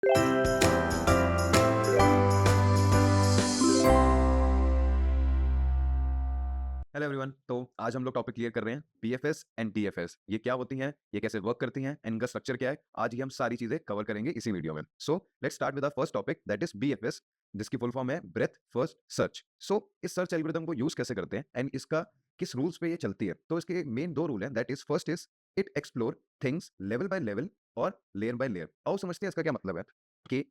Hello everyone. तो आज हम लोग टॉपिक क्लियर कर रहे हैं बीएफएस एंड डीएफएस। ये क्या होती हैं, ये कैसे वर्क करती हैं, एंड इनका स्ट्रक्चर क्या है। आज ही हम सारी चीजें कवर करेंगे इसी वीडियो में। So let's start with the first topic, that is BFS, जिसकी फुल फॉर्म है ब्रेथ फर्स्ट सर्च। सो इस सर्च एल्गोरिथम को यूज कैसे करते हैं एंड इसका किस रूल्स पे ये चलती है। तो इसके मेन दो रूल हैं, that is first is it explore things level by level और लेयर बाय लेयर। आओ समझते हैं इसका क्या मतलब है कि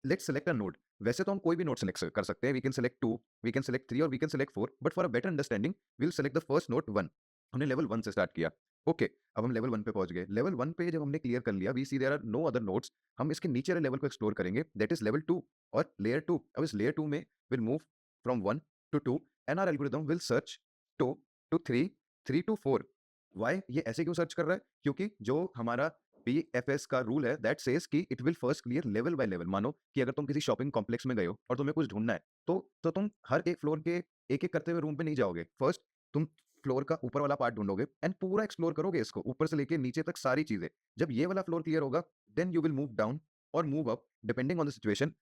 लेट्स सेलेक्ट अ नोड। वैसे तो हम कोई भी नोड सेलेक्ट कर सकते हैं, we can select 2, we can select 3 और we can select 4, but for a better understanding we will select the first node 1। हमने लेवल 1 से स्टार्ट किया। ओके, अब हम लेवल 1 पे पहुंच गए। लेवल 1 पे जब हमने क्लियर कर लिया, we see there are no other nodes. हम इसके नीचे वाले लेवल को एक्सप्लोर करेंगे, दैट इज लेवल 2 और लेयर 2। अब इस लेयर 2 में will move from 1 to 2 and our algorithm will search 2 to 3, 3 to 4। Why ये ऐसे क्यों सर्च कर रहा है? क्योंकि जो हमारा बीएफएस का रूल है दैट सेज कि it will first clear level by level. मानो कि अगर तुम किसी शॉपिंग कॉम्प्लेक्स में गए हो और तुम्हें कुछ ढूंढना है, तो तुम हर एक फ्लोर के एक एक करते हुए रूम पे नहीं जाओगे। फर्स्ट तुम फ्लोर का ऊपर वाला पार्ट ढूंढोगे एंड पूरा एक्सप्लोर करोगे इसको ऊपर से लेके नीचे तक सारी चीजें। जब ये वाला फ्लोर क्लियर होगा, then you will move down और move up depending on the situation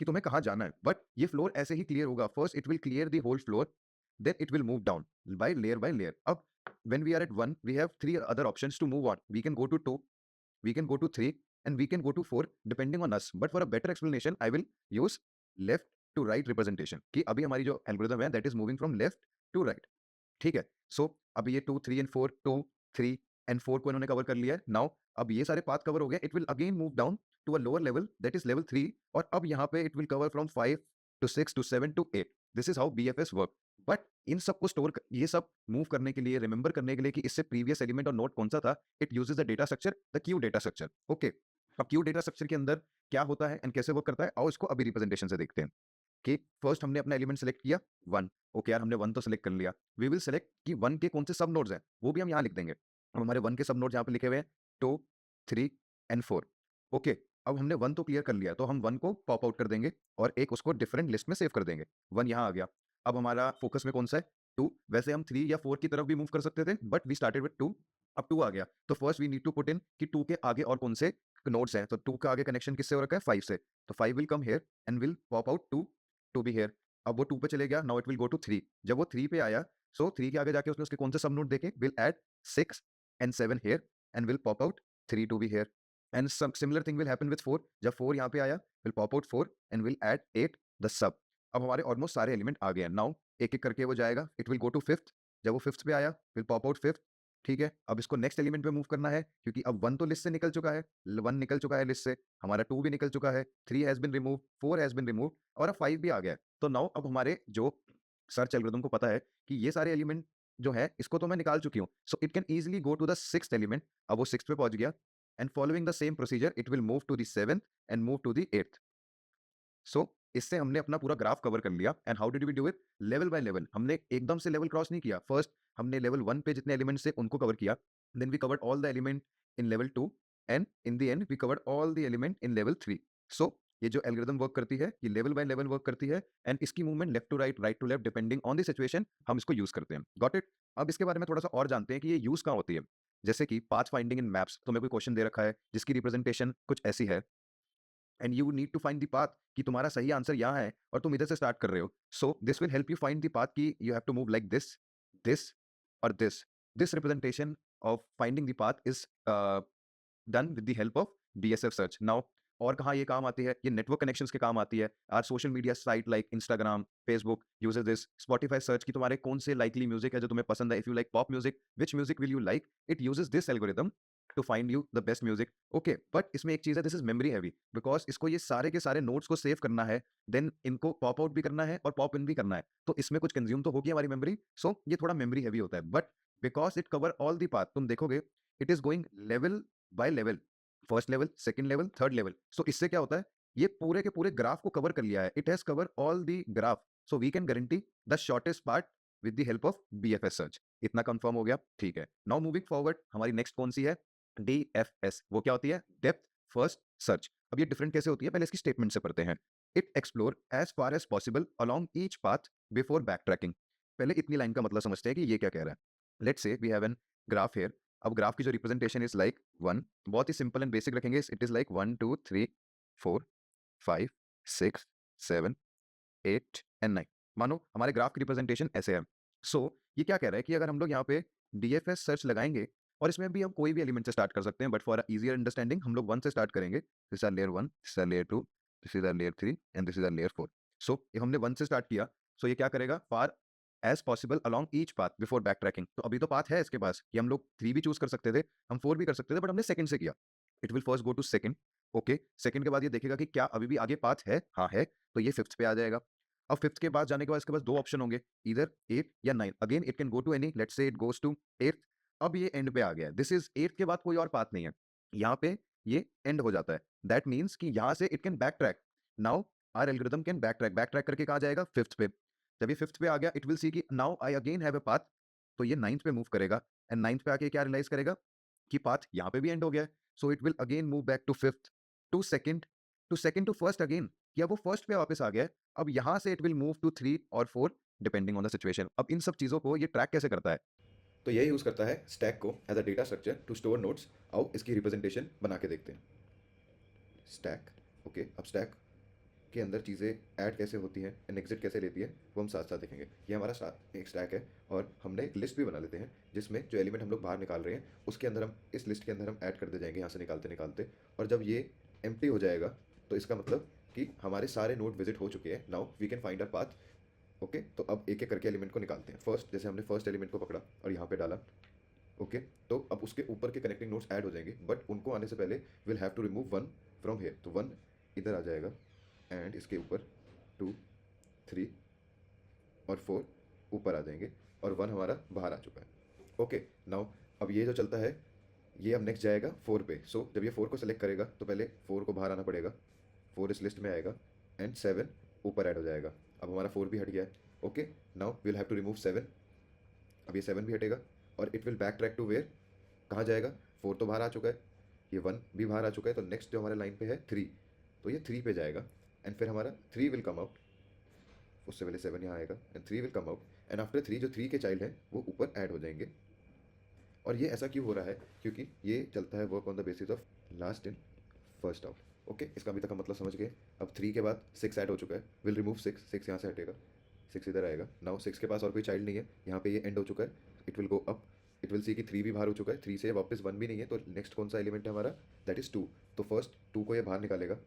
कि तुम्हें कहाँ जाना है। बट ये फ्लोर ऐसे ही क्लियर होगा, first it will clear the whole floor, then it will move down by layer. Up when we are at 1, we have three other options to move on. We can go to 2, we can go to 3, and we can go to 4 depending on us. But for a better explanation, I will use left to right representation कि अभी हमारी जो algorithm है that is moving from left to right. ठीक है। सो अब ये 2 3 and 4, 2 3 and 4 को इन्होंने कवर कर लिया है। नाउ अब ये सारे पाथ कवर हो गए, it will again move down to a lower level, that is level 3। और अब यहाँ पे it will cover from 5 to 6 to 7 to 8। This is how BFS work. But इन सबको ये सब मूव करने के लिए, रिमेंबर करने के लिए कि इससे प्रीवियस एलिमेंट और नोड कौन सा था, it uses the data structure, the Q data structure. Okay, अब क्यू डेटा स्ट्रक्चर के अंदर क्या होता है एंड कैसे वर्क करता है, आओ इसको अभी रिप्रेजेंटेशन से देखते हैं। कि फर्स्ट हमने अपना एलिमेंट सेलेक्ट किया 1। ओके यार, हमने 1 तो सेलेक्ट कर लिया। वी विल सेलेक्ट कि 1 के कौन से सब नोड्स हैं, वो भी हम यहाँ लिख देंगे। अब हमारे 1 के सब नोड्स यहाँ पे लिखे हुए हैं 2 3 एंड 4। ओके, अब हमने 1 तो क्लियर कर लिया, तो हम 1 को पॉप आउट कर देंगे और एक उसको डिफरेंट लिस्ट में सेव कर देंगे। 1 यहाँ आ गया। अब हमारा फोकस में कौन सा है? 2। वैसे हम 3 या 4 की तरफ भी मूव कर सकते थे, बट वी स्टार्टेड विद 2। अब 2 आ गया, तो first we need to put in कि 2 के आगे और कौन से नोड्स हैं। तो 2 का आगे कनेक्शन किससे हो रखा है? 5 से। तो 5 will come here and will pop out 2 to be here. अब वो 2 पे चले गया, now it will go to 3। जब वो 3 पे आया, सो 3 के आगे जाके उसने उसके कौन से सब नोड देखे? Will add 6 and 7 here and will pop out 3 to be here. And some similar thing will happen with 4। जब 4 यहाँ पे आया, will pop out 4 and will add 8 the सब। अब हमारे ऑलमोस्ट सारे एलिमेंट आ गए हैं। नाउ एक एक करके वो जाएगा, it will go to 5th। जब वो 5th पे आया, विल पॉप आउट 5th। ठीक है, अब इसको नेक्स्ट एलिमेंट पे मूव करना है, क्योंकि अब 1 तो लिस्ट से निकल चुका है, 1 निकल चुका है लिस्ट से, हमारा 2 भी निकल चुका है, 3 has been remove, 4 has been remove और अब 5 भी आ गया है। तो नाउ अब हमारे जो सर्च एल्गोरिथम को पता है कि ये सारे एलिमेंट जो है इसको तो मैं निकाल चुकी हूँ, so it can easily go to the 6th element. अब वो 6th पे पहुंच गया and following the same procedure it will move to the 7th and move to the 8th। So इससे हमने अपना पूरा ग्राफ कवर कर लिया। And how did we do it? Level by level. हमने एकदम से लेवल क्रॉस नहीं किया। फर्स्ट हमने लेवल 1 पे जितने एलिमेंट्स थे उनको कवर किया, then we covered all the element in level 2 and in the end we covered all the element in level 3। सो ये जो एल्गोरिथम वर्क करती है, ये लेवल बाय लेवल वर्क करती है एंड इसकी movement left to right, right to left depending on the situation हम इसको यूज करते हैं। Got it? अब इसके बारे में थोड़ा सा और जानते हैं कि ये यूज कहाँ होती है। जैसे कि पाथ फाइंडिंग इन मैप्स, तुम्हें कोई क्वेश्चन दे रखा है जिसकी रिप्रेजेंटेशन कुछ ऐसी है and you need to find the path कि तुम्हारा सही आंसर यहाँ है और तुम इधर से स्टार्ट कर रहे हो। So this will help you find the path कि you have to move like this, this और this representation of finding the path is done with the help of DSF search. Now और कहाँ ये काम आती है? ये नेटवर्क कनेक्शंस के काम आती है। आज social media site like Instagram, Facebook uses this. Spotify search की तुम्हारे कौन से लाइकली म्यूजिक है जो तुम्हें पसंद है। If you like pop music, which music will you like? It uses this algorithm to find you the best music. Okay, but इसमें एक चीज है, this is memory heavy, because इसको ये सारे के सारे नोट्स को सेव करना है, देन इनको पॉप आउट भी करना है और पॉप इन भी करना है, तो इसमें कुछ कंज्यूम तो होगी हमारी मेमोरी। सो ये थोड़ा मेमोरी हैवी होता है, but because it cover all the path, तुम देखोगे it is going level by level, first level, second level, third level. So इससे क्या होता है, ये पूरे के पूरे ग्राफ को कवर कर लिया है। It has cover all the graph, so we can guarantee the shortest part with the help of BFS search. इतना कंफर्म हो गया? ठीक है। नाउ मूविंग फॉरवर्ड, हमारी नेक्स्ट कौन सी है? डीएफएस। वो क्या होती है? Depth first search. अब ये डिफरेंट कैसे होती है, पहले इसकी स्टेटमेंट से पढ़ते हैं। It explore as far as possible along each path before back tracking. पहले इतनी लाइन का मतलब समझते हैं कि ये क्या कह रहा है। Let's say we have an graph here. अब ग्राफ की जो रिप्रेजेंटेशन इज लाइक 1, बहुत ही सिंपल एंड बेसिक रखेंगे, इट इज लाइक 1 2 3 4 5 6 7 8 एंड 9। मानो हमारे ग्राफ की रिप्रेजेंटेशन ऐसे है। सो ये क्या कह रहा है कि अगर हम लोग यहाँ पे डीएफएस सर्च लगाएंगे, और इसमें भी हम कोई भी एलिमेंट से स्टार्ट कर सकते हैं, बट फॉर इजियर अंडरस्टैंडिंग हम लोग 1 से स्टार्ट करेंगे। This our layer 1, this our layer 2, this is our layer 3 and this is our layer 4। So हमने 1 से स्टार्ट किया, सो ये क्या करेगा, far as possible along each path before back tracking. तो अभी तो पाथ है इसके पास कि हम लोग 3 भी चूज कर सकते थे, हम 4 भी कर सकते थे, बट हमने सेकंड से किया। It will first go to second. Okay, second के बाद ये देखेगा कि क्या अभी भी आगे पाथ है, हाँ है, तो ये फिफ्थ पे आ जाएगा। अब फिफ्थ के बाद जाने के बाद इसके पास दो ऑप्शन होंगे, इधर 8 या 9। Again it can go to any, let's say it goes to 8। अब ये एंड पे आ गया है, दिस इज 8 के बाद कोई और पाथ नहीं है, यहाँ पे ये एंड हो जाता है। दैट मीन्स कि यहाँ से it can back track. Now our algorithm can back track करके कहाँ जाएगा, फिफ्थ पे। जब ये फिफ्थ पे आ गया, इट विल सी कि now I again have a path, तो ये नाइन्थ पे मूव करेगा, एंड नाइन्थ पे आके क्या रियलाइज करेगा कि पाथ यहाँ पे भी एंड हो गया है। So it will again move back to fifth, to second, to first again, या वो फर्स्ट पे वापस आ गया है। अब यहाँ से इट विल मूव टू 3 और 4 डिपेंडिंग ऑन द सिचुएशन। अब इन सब चीज़ों को ये ट्रैक कैसे करता है, तो ये यूज़ करता है स्टैक को as a data structure to store notes. आओ इसकी रिप्रेजेंटेशन बना के देखते हैं। स्टैक, ओके, अब स्टैक के अंदर चीज़ें ऐड कैसे होती हैं एंड एग्जिट कैसे लेती है, वो हम साथ साथ देखेंगे। ये हमारा एक स्टैक है, और हमने एक लिस्ट भी बना लेते हैं जिसमें जो एलिमेंट हम लोग बाहर निकाल रहे हैं उसके अंदर हम इस लिस्ट के अंदर हम ऐड करते जाएंगे यहाँ से निकालते निकालते। और जब ये एम्प्टी हो जाएगा तो इसका मतलब कि हमारे सारे नोड विजिट हो चुके हैं। Now we can find a path. Okay, तो अब एक एक करके एलिमेंट को निकालते हैं। फर्स्ट, जैसे हमने फर्स्ट एलिमेंट को पकड़ा और यहाँ पे डाला। ओके, तो अब उसके ऊपर के कनेक्टिंग नोड्स ऐड हो जाएंगे, बट उनको आने से पहले will have to remove 1 from here. तो 1 इधर आ जाएगा, एंड इसके ऊपर 2 3 और 4 ऊपर आ जाएंगे, और 1 हमारा बाहर आ चुका है। ओके, नाउ अब ये जो चलता है ये अब नेक्स्ट जाएगा 4 पे। सो जब ये 4 को सेलेक्ट करेगा तो पहले 4 को बाहर आना पड़ेगा, 4 इस लिस्ट में आएगा, एंड 7 ऊपर ऐड हो जाएगा। अब हमारा 4 भी हट गया है। Okay, now will have to remove 7। अब ये 7 भी हटेगा, और it will back track to where, कहाँ जाएगा, 4 तो बाहर आ चुका है, ये 1 भी बाहर आ चुका है, तो नेक्स्ट जो हमारे लाइन पे है 3, तो ये 3 पे जाएगा, एंड फिर हमारा 3 विल कम आउट। उससे पहले 7 यहाँ आएगा, and 3 will come out, and after 3 जो 3 के चाइल्ड हैं वो ऊपर ऐड हो जाएंगे। और ये ऐसा क्यों हो रहा है, क्योंकि ये चलता है work on the basis of last in first out. Okay, इसका अभी तक हम मतलब समझ गए। अब 3 के बाद 6 ऐड हो चुका है, विल रिमूव 6 यहाँ से हटेगा, 6 इधर आएगा। नाउ 6 के पास और कोई चाइल्ड नहीं है, यहाँ पे ये एंड हो चुका है, it will go up, it will see कि 3 भी बाहर हो चुका है, 3 से वापस 1 भी नहीं है, तो नेक्स्ट कौन सा एलिमेंट है हमारा, दैट इज़ 2। तो फर्स्ट 2 को ये बाहर निकालेगा,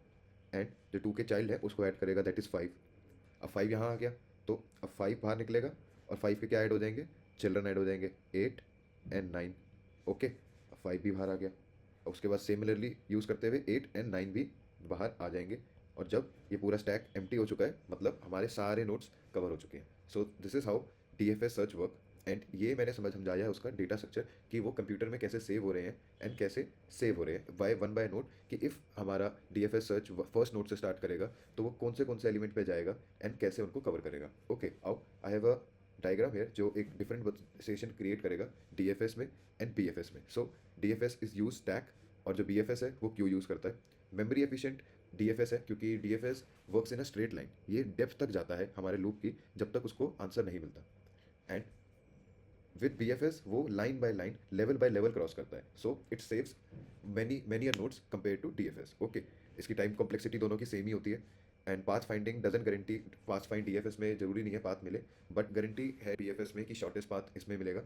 एंड जो 2 के चाइल्ड है उसको ऐड करेगा, दैट इज़ 5। अब 5 यहाँ आ गया, तो अब 5 बाहर निकलेगा, और 5 के क्या ऐड हो जाएंगे, चिल्ड्रन ऐड हो जाएंगे, 8 एंड 9। ओके, अब 5 भी बाहर आ गया, और उसके बाद सिमिलरली यूज़ करते हुए 8 एंड 9 भी बाहर आ जाएंगे। और जब ये पूरा स्टैक एम्प्टी हो चुका है, मतलब हमारे सारे नोट्स कवर हो चुके हैं। So this is how DFS search work, and ये मैंने समझाया है उसका डेटा स्ट्रक्चर कि वो कंप्यूटर में कैसे सेव हो रहे हैं, एंड कैसे सेव हो रहे हैं बाय वन बाय नोट, कि इफ़ हमारा डीएफएस सर्च फर्स्ट नोट से स्टार्ट करेगा तो वो कौन से एलिमेंट पे जाएगा एंड कैसे उनको कवर करेगा। ओके, आओ I have a diagram hair जो एक डिफरेंट सेशन क्रिएट करेगा डीएफएस में एंड बीएफएस में। सो डीएफएस इज़ यूज स्टैक, और जो बीएफएस है वो क्यों यूज़ करता है, मेमोरी एफिशिएंट डीएफएस है क्योंकि DFS works in a straight line, ये डेप्थ तक जाता है हमारे लूप की जब तक उसको आंसर नहीं मिलता। एंड विद बीएफएस वो line by line, level by level cross करता है, so it saves many notes compare to DFS. Okay, इसकी टाइम कॉम्प्लेक्सिटी दोनों की सेम ही होती है, and path finding doesn't guarantee path find DFS में जरूरी नहीं है पाथ मिले, बट गारंटी है बीएफएस में कि शॉर्टेस्ट पाथ इसमें मिलेगा।